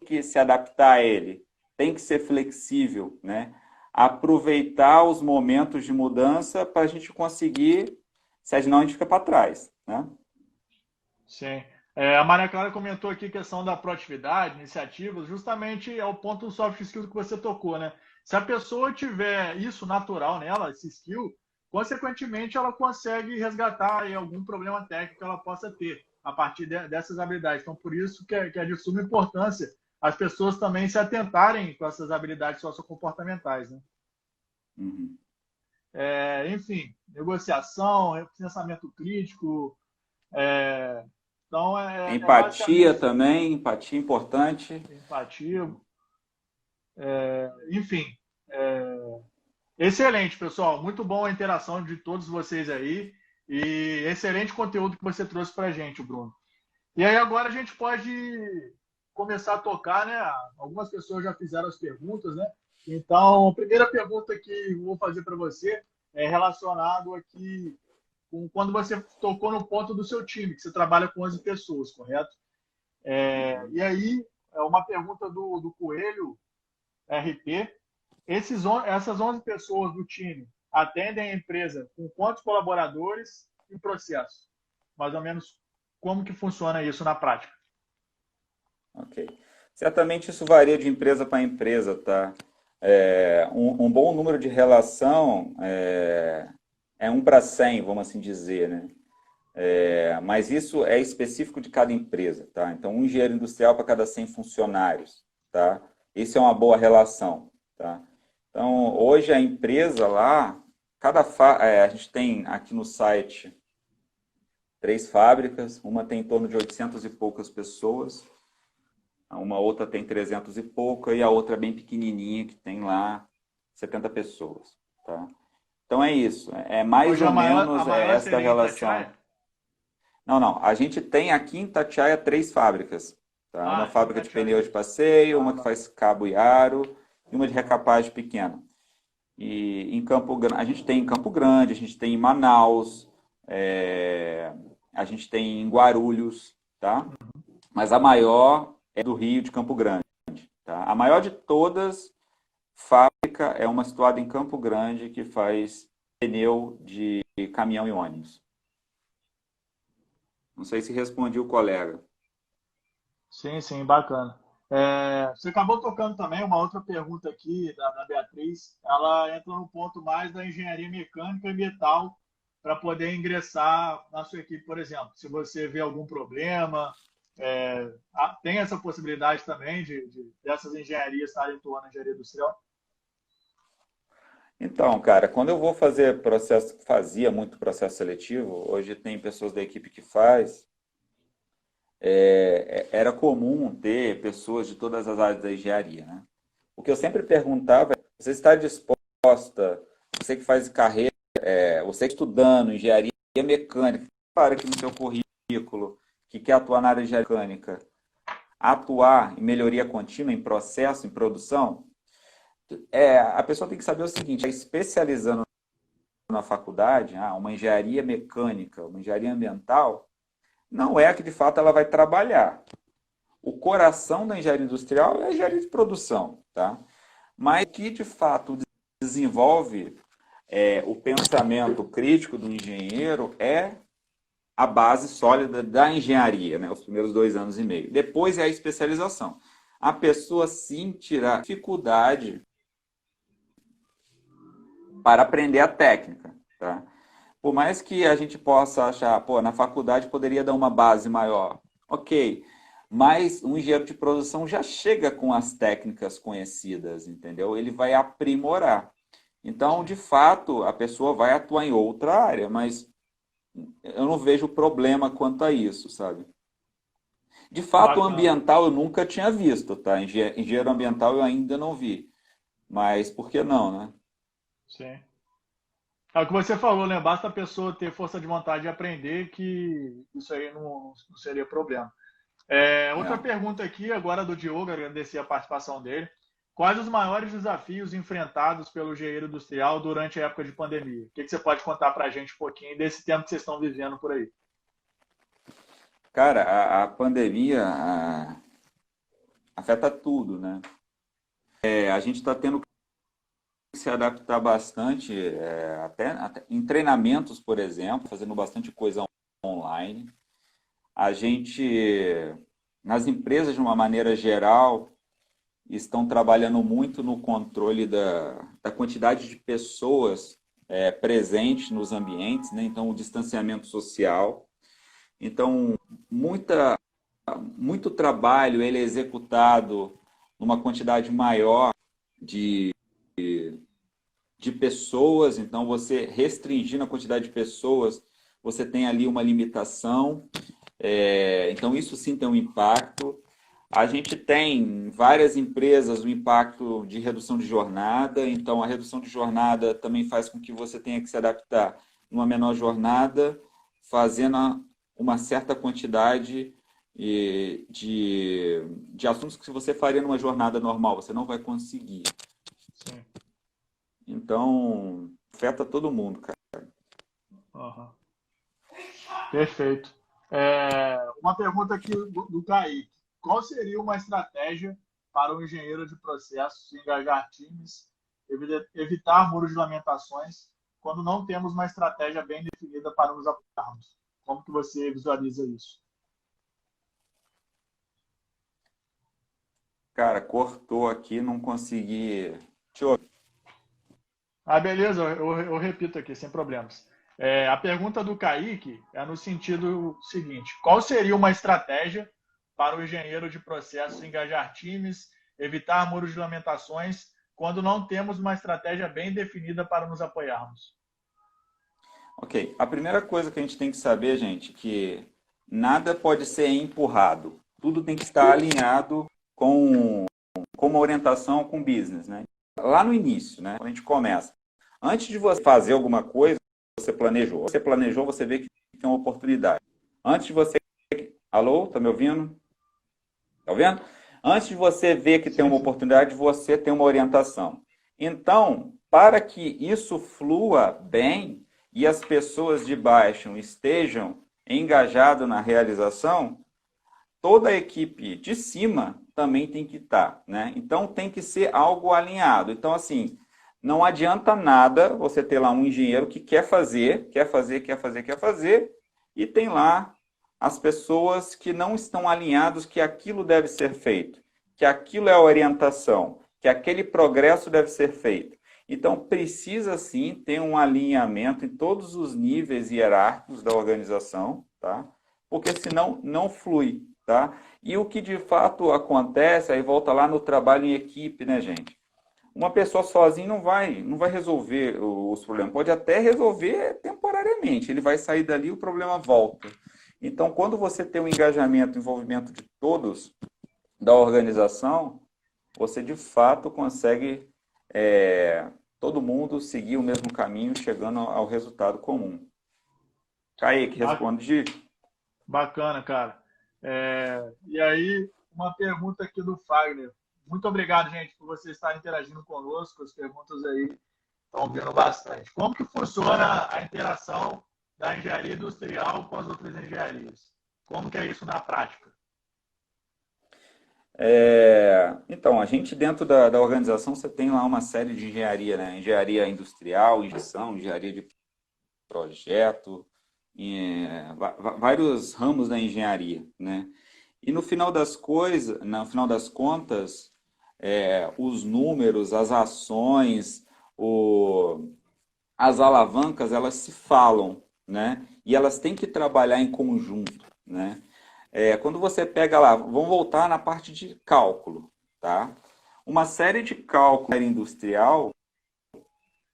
que se adaptar a ele, tem que ser flexível, né? Aproveitar os momentos de mudança para a gente conseguir, senão a gente fica para trás, né? Sim. A Maria Clara comentou aqui a questão da proatividade, iniciativas, justamente é o ponto do soft skill que você tocou, né? Se a pessoa tiver isso natural nela, esse skill, consequentemente ela consegue resgatar aí algum problema técnico que ela possa ter a partir dessas habilidades. Então, por isso que é de suma importância as pessoas também se atentarem com essas habilidades sociocomportamentais, né? Uhum. Enfim, negociação, pensamento crítico, então é Empatia basicamente também, empatia importante. empatia, enfim. Excelente, pessoal. Muito bom a interação de todos vocês aí e excelente conteúdo que você trouxe para a gente, Bruno. E aí agora a gente pode começar a tocar, né? Algumas pessoas já fizeram as perguntas, né? Então, a primeira pergunta que eu vou fazer para você é relacionado aqui com quando você tocou no ponto do seu time, que você trabalha com 11 pessoas, correto? E aí, é uma pergunta do Coelho RP. Essas 11 pessoas do time atendem a empresa com quantos colaboradores e processo? Mais ou menos como que funciona isso na prática? Ok. Certamente isso varia de empresa para empresa, tá? Um bom número de relação é 1 para 100, vamos assim dizer, né? Mas isso é específico de cada empresa, tá? Então, um engenheiro industrial para cada 100 funcionários, tá? Isso é uma boa relação, tá? Então, hoje a empresa lá, a gente tem aqui no site 3 fábricas, uma tem em torno de 800 e poucas pessoas, uma outra tem 300 e pouca e a outra é bem pequenininha, que tem lá 70 pessoas, tá? Então é isso, é mais Hoje ou a menos maior esta seria em relação. Itatiaia? Não, não. A gente tem aqui em Itatiaia 3 fábricas. Tá? Uma Em fábrica de Itatiaia pneus de mesmo. passeio, uma que Bacana. faz cabo e aro e uma de recapagem pequena. E em Campo Grande, a gente tem em Campo Grande, a gente tem em Manaus, a gente tem em Guarulhos, tá? Mas a maior é do Rio de Campo Grande, tá? A maior de todas, fábrica, é uma situada em Campo Grande que faz pneu de caminhão e ônibus. Não sei se respondi o colega. Sim, sim, bacana. Você acabou tocando também uma outra pergunta aqui da Beatriz. Ela entra no ponto mais da engenharia mecânica e metal para poder ingressar na sua equipe, por exemplo. Se você vê algum problema, tem essa possibilidade também dessas engenharias estarem atuando na engenharia industrial? Então, cara, quando eu vou fazer processo, fazia muito processo seletivo, hoje tem pessoas da equipe que faz, era comum ter pessoas de todas as áreas da engenharia, né? O que eu sempre perguntava é, você está disposta, você que faz carreira, você que estudando engenharia mecânica, para aqui no seu currículo, que quer atuar na área de engenharia mecânica, atuar em melhoria contínua, em processo, em produção, a pessoa tem que saber o seguinte, é especializando na faculdade, uma engenharia mecânica, uma engenharia ambiental, não é a que de fato ela vai trabalhar. O coração da engenharia industrial é a engenharia de produção, tá? Mas o que de fato desenvolve o pensamento crítico do engenheiro é a base sólida da engenharia, né? Os primeiros 2 anos e meio. Depois é a especialização. A pessoa sim terá dificuldade para aprender a técnica, tá? Por mais que a gente possa achar, pô, na faculdade poderia dar uma base maior. Ok, mas um engenheiro de produção já chega com as técnicas conhecidas, entendeu? Ele vai aprimorar. Então, de Sim, fato, a pessoa vai atuar em outra área, mas eu não vejo problema quanto a isso, sabe? De fato, o bacana. ambiental eu nunca tinha visto, tá? Engenheiro ambiental eu ainda não vi. Mas por que não, né? Sim. É o que você falou, né? Basta a pessoa ter força de vontade de aprender que isso aí não seria problema. Outra É. pergunta aqui, agora do Diogo, agradecer a participação dele. Quais os maiores desafios enfrentados pelo engenheiro industrial durante a época de pandemia? O que você pode contar para a gente um pouquinho desse tempo que vocês estão vivendo por aí? Cara, a pandemia afeta tudo, né? A gente está tendo que se adaptar bastante, até em treinamentos, por exemplo, fazendo bastante coisa online. a gente, nas empresas de uma maneira geral, estão trabalhando muito no controle da quantidade de pessoas presentes nos ambientes, né? Então, o distanciamento social. Então, muito trabalho ele é executado numa quantidade maior de, de pessoas. Então, você restringindo a quantidade de pessoas, você tem ali uma limitação. Então, isso sim tem um impacto. A gente tem em várias empresas o impacto de redução de jornada, então a redução de jornada também faz com que você tenha que se adaptar numa menor jornada, fazendo uma certa quantidade de assuntos que se você faria numa jornada normal, você não vai conseguir. Sim. Então, afeta todo mundo, cara. Uhum. Perfeito. Uma pergunta aqui do Kaique. Qual seria uma estratégia para o engenheiro de processos engajar times, evitar muros de lamentações, quando não temos uma estratégia bem definida para nos apoiarmos? Como que você visualiza isso? Cara, cortou aqui, não consegui. Deixa eu... Beleza, eu repito aqui, sem problemas. A pergunta do Kaique é no sentido seguinte: qual seria uma estratégia para o engenheiro de processos engajar times, evitar muros de lamentações, quando não temos uma estratégia bem definida para nos apoiarmos? Ok, a primeira coisa que a gente tem que saber, gente, que nada pode ser empurrado. Tudo tem que estar alinhado com uma orientação com business, né? Lá no início, né? Quando a gente começa. Antes de você fazer alguma coisa, você planejou. Você planejou, você vê que tem uma oportunidade. Antes de você... Alô, tá me ouvindo? Tá ouvindo? Antes de você ver que tem uma oportunidade, você tem uma orientação. Então, para que isso flua bem e as pessoas de baixo estejam engajadas na realização, toda a equipe de cima também tem que estar, né? Então, tem que ser algo alinhado. Então, assim, não adianta nada você ter lá um engenheiro que quer fazer, e tem lá as pessoas que não estão alinhadas que aquilo deve ser feito, que aquilo é a orientação, que aquele progresso deve ser feito. Então, precisa sim ter um alinhamento em todos os níveis hierárquicos da organização, tá? Porque senão não flui, tá? E o que de fato acontece, aí volta lá no trabalho em equipe, né, gente? Uma pessoa sozinha não vai resolver os problemas. Pode até resolver temporariamente. Ele vai sair dali e o problema volta. Então, quando você tem um engajamento, envolvimento de todos da organização, você de fato consegue todo mundo seguir o mesmo caminho, chegando ao resultado comum. Kaique, responde. Bacana, cara. E aí, uma pergunta aqui do Fagner. Muito obrigado, gente, por vocês estarem interagindo conosco. As perguntas aí estão vindo bastante. Como que funciona a interação da engenharia industrial com as outras engenharias? Como que é isso na prática? Então, a gente dentro da organização, você tem lá uma série de engenharia, né? Engenharia industrial, engenharia de projeto, vários ramos da engenharia, né? E no final das coisas, no final das contas, os números, as ações, as alavancas, elas se falam, né? E elas têm que trabalhar em conjunto, né? Quando você pega lá, vamos voltar na parte de cálculo, tá? Uma série de cálculo industrial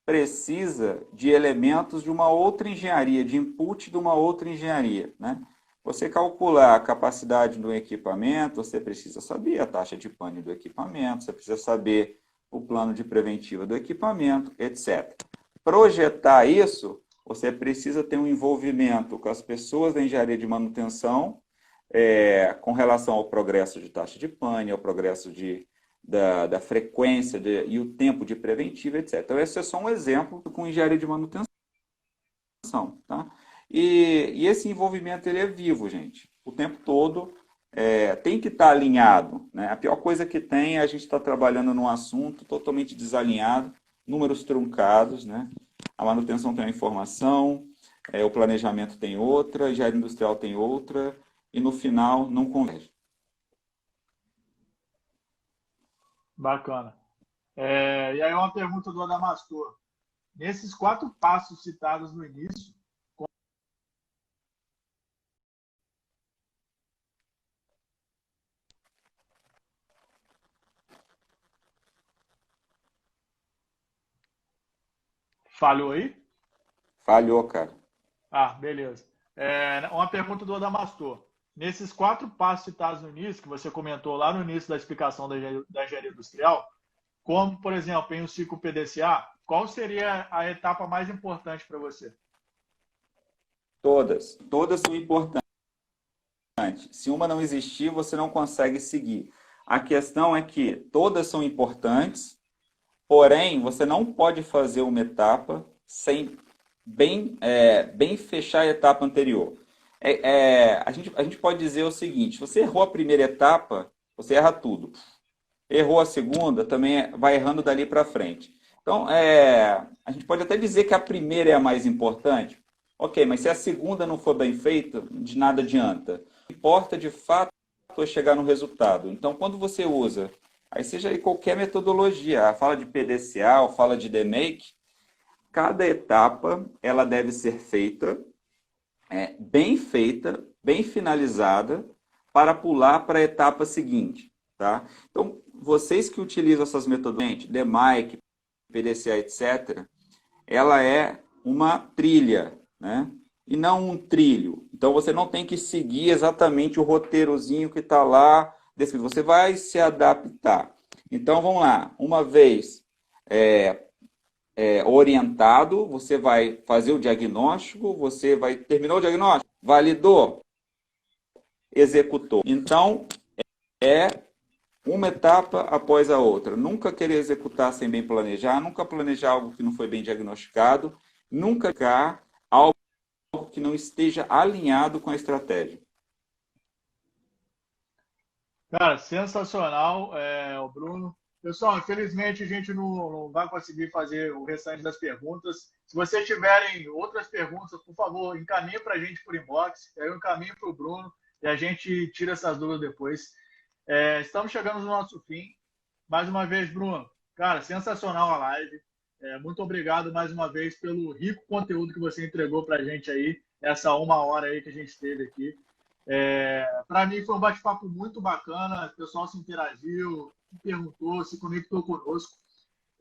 precisa de elementos de uma outra engenharia, de input de uma outra engenharia, né? Você calcular a capacidade do equipamento, você precisa saber a taxa de pane do equipamento, você precisa saber o plano de preventiva do equipamento, etc. Projetar isso, você precisa ter um envolvimento com as pessoas da engenharia de manutenção, com relação ao progresso de taxa de pane, ao progresso da frequência e o tempo de preventiva, etc. Então, esse é só um exemplo com engenharia de manutenção. Tá? E esse envolvimento ele é vivo, gente. O tempo todo tem que estar alinhado. Né? A pior coisa que tem é a gente estar trabalhando num assunto totalmente desalinhado, números truncados. Né? A manutenção tem uma informação, o planejamento tem outra, a engenharia industrial tem outra, e no final não converge. Bacana. E aí uma pergunta do Adamastor. Nesses 4 passos citados no início, falhou aí? Falhou, cara. Ah, beleza. Uma pergunta do Adamastor. Nesses 4 passos citados no início, que você comentou lá no início da explicação da engenharia industrial, como, por exemplo, em um ciclo PDCA, qual seria a etapa mais importante para você? Todas são importantes. Se uma não existir, você não consegue seguir. A questão é que todas são importantes, porém, você não pode fazer uma etapa sem bem fechar a etapa anterior. A gente pode dizer o seguinte: você errou a primeira etapa, você erra tudo. Errou a segunda, também vai errando dali para frente. Então, a gente pode até dizer que a primeira é a mais importante. Ok, mas se a segunda não for bem feita, de nada adianta. O que importa, de fato, é chegar no resultado. Então, quando você usa, aí seja aí qualquer metodologia, fala de PDCA ou fala de DMake, cada etapa ela deve ser feita, bem finalizada, para pular para a etapa seguinte. Tá? Então, vocês que utilizam essas metodologias, DMake, PDCA, etc., ela é uma trilha, né? E não um trilho. Então, você não tem que seguir exatamente o roteirozinho que está lá descrito. Você vai se adaptar. Então, vamos lá. Uma vez orientado, você vai fazer o diagnóstico, você vai terminar o diagnóstico, validou, executou. Então, é uma etapa após a outra. Nunca querer executar sem bem planejar, nunca planejar algo que não foi bem diagnosticado, nunca ficar algo que não esteja alinhado com a estratégia. Cara, sensacional, o Bruno. Pessoal, infelizmente a gente não vai conseguir fazer o restante das perguntas. Se vocês tiverem outras perguntas, por favor, encaminhe para a gente por inbox, eu encaminho para o Bruno e a gente tira essas dúvidas depois. Estamos chegando no nosso fim. Mais uma vez, Bruno, cara, sensacional a live. Muito obrigado mais uma vez pelo rico conteúdo que você entregou para a gente aí, essa 1 hora aí que a gente teve aqui. Para mim foi um bate-papo muito bacana, o pessoal se interagiu, se perguntou, se conectou conosco.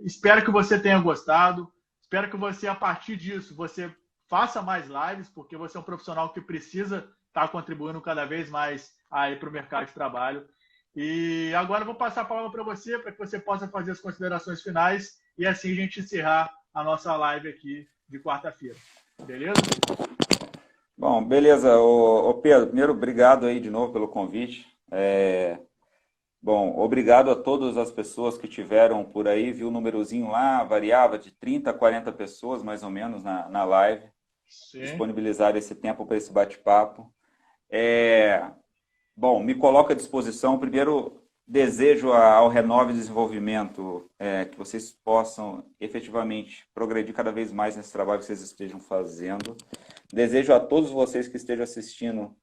Espero que você tenha gostado, espero que você, a partir disso, você faça mais lives, porque você é um profissional que precisa estar contribuindo cada vez mais aí para o mercado de trabalho. E agora eu vou passar a palavra para você, para que você possa fazer as considerações finais e assim a gente encerrar a nossa live aqui de quarta-feira. Beleza? Bom, beleza. Ô Pedro, primeiro, obrigado aí de novo pelo convite. Bom, obrigado a todas as pessoas que tiveram por aí, viu o númerozinho lá, variava de 30 a 40 pessoas, mais ou menos, na live. Sim. Disponibilizar esse tempo para esse bate-papo. Bom, me coloco à disposição. Primeiro, desejo ao Renove Desenvolvimento que vocês possam efetivamente progredir cada vez mais nesse trabalho que vocês estejam fazendo. Desejo a todos vocês que estejam assistindo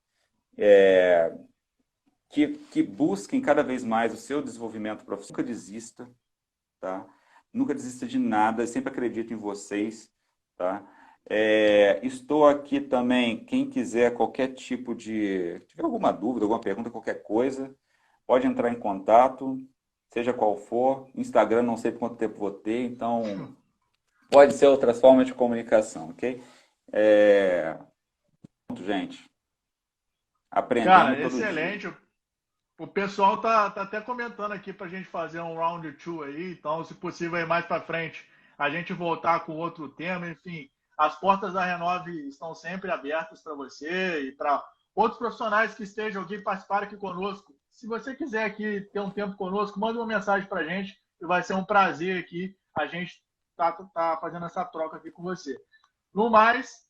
que busquem cada vez mais o seu desenvolvimento profissional. Nunca desista, tá? Nunca desista de nada, sempre acredito em vocês, tá? Estou aqui também, quem quiser qualquer tipo de... tiver alguma dúvida, alguma pergunta, qualquer coisa, pode entrar em contato, seja qual for. Instagram não sei por quanto tempo vou ter, então pode ser outras formas de comunicação, ok? Gente, aprendendo. Cara, excelente. Dia. O pessoal tá até comentando aqui para a gente fazer um round 2 aí, então, se possível, aí mais para frente, a gente voltar com outro tema, enfim. As portas da Renove estão sempre abertas para você e para outros profissionais que estejam aqui, participarem aqui conosco. Se você quiser aqui ter um tempo conosco, manda uma mensagem para a gente e vai ser um prazer aqui a gente tá fazendo essa troca aqui com você. No mais,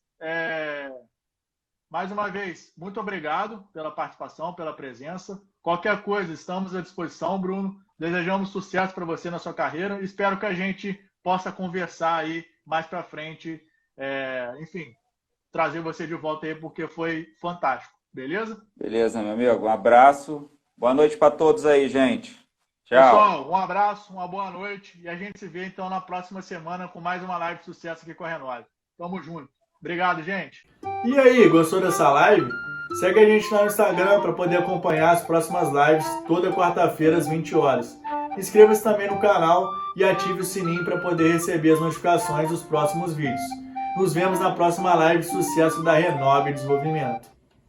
mais uma vez, muito obrigado pela participação, pela presença. Qualquer coisa, estamos à disposição, Bruno. Desejamos sucesso para você na sua carreira. Espero que a gente possa conversar aí mais para frente. Enfim, trazer você de volta aí, porque foi fantástico. Beleza? Beleza, meu amigo. Um abraço. Boa noite para todos aí, gente. Tchau. Pessoal, um abraço, uma boa noite e a gente se vê então na próxima semana com mais uma live de sucesso aqui com a Renove. Tamo junto. Obrigado, gente. E aí, gostou dessa live? Segue a gente lá no Instagram para poder acompanhar as próximas lives toda quarta-feira às 20 horas. Inscreva-se também no canal e ative o sininho para poder receber as notificações dos próximos vídeos. Nos vemos na próxima live de sucesso da Renove Desenvolvimento.